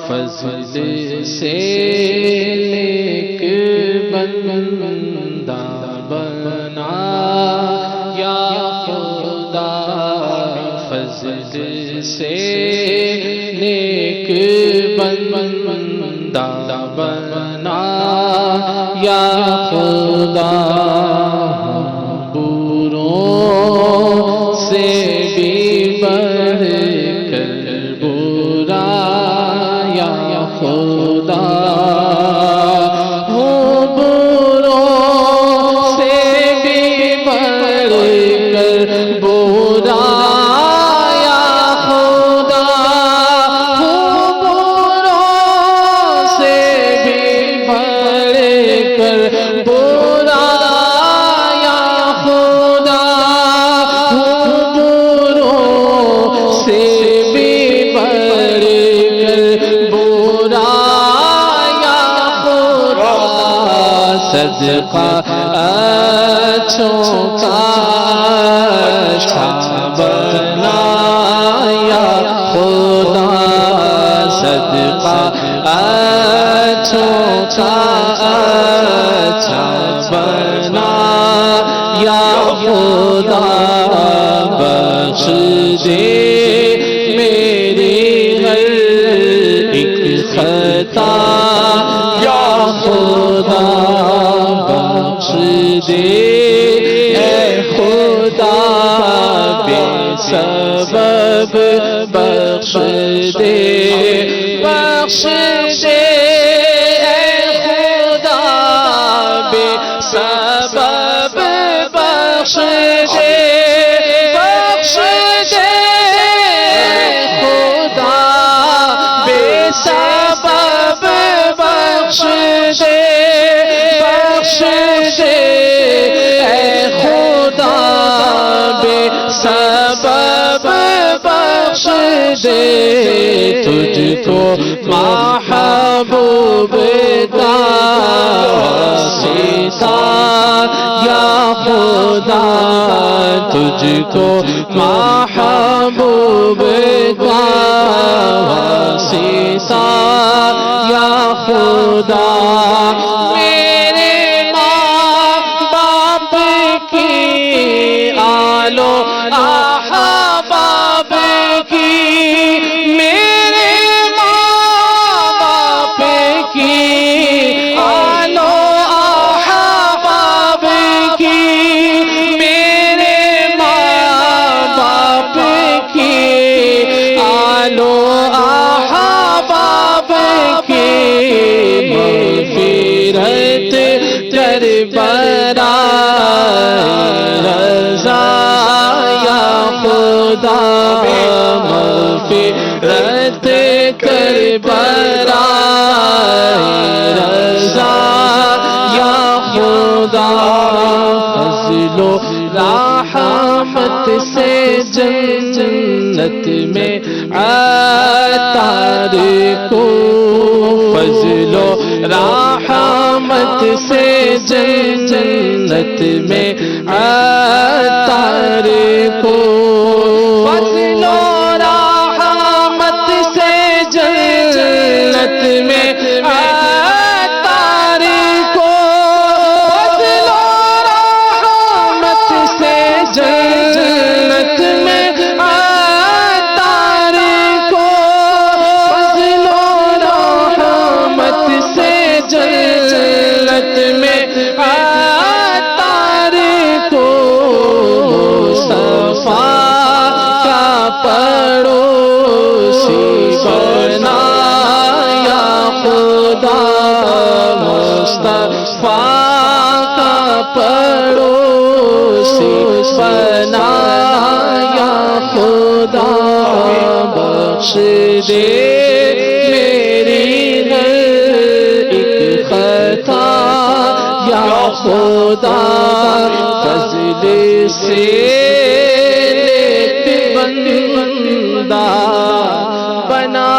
فضل سے نیک بندہ بنا یا خدا، فضل سے نیک بندہ بنا یا خدا، بروں سے بھی بڑھ کر برا یا خدا، بروں سے بھی بڑھ کر برا یا خدا، بروں سے بھی بڑھ کر برا یا خدا، بروں سے بھی بڑھ کر برا یا خدا، صدقہ اچھوں کا اچھا بنا یا خدا، صدقہ اچھوں کا اچھا بنا یا خدا، بخش دے میری ہر ایک خطا یا خدا، بخش دے اے خدا بے سبب، بخش دے بخش دے اے خدا بے سبب، بخش دے بخش دے خدا بے سبب، بخش دے بخش دے اے خدا بے سبب، بخش دے، تجھ کو محبوب کا واسطہ یا خدا، تجھ کو محبوب کا واسطہ یا خدا، میرے ماں باپ کی آل و احباب کی، میرے ماں باپ کی آل و احباب کی، میرے ماں باپ کی آل و احباب کی، مغفرت کر برائے رضا یا خدا، مغفرت کر برائے رضا یا خدا، فضل و رحمت سے جنت میں عطار کو، فضل و رحمت سے جنت میں عطار کو، فضل و رحمت سے جنت میں عطار کو، فضل و رحمت سے جنت میں عطار کو، فضل و رحمت سے جنت میں عطار کو، مصطفیٰ کا پڑوسی بنا یا خدا، مصطفیٰ کا پڑوسی بنا یا خدا، بخش دے میری ہر ایک خطا یا خدا، فضل سے نیک بندہ بنا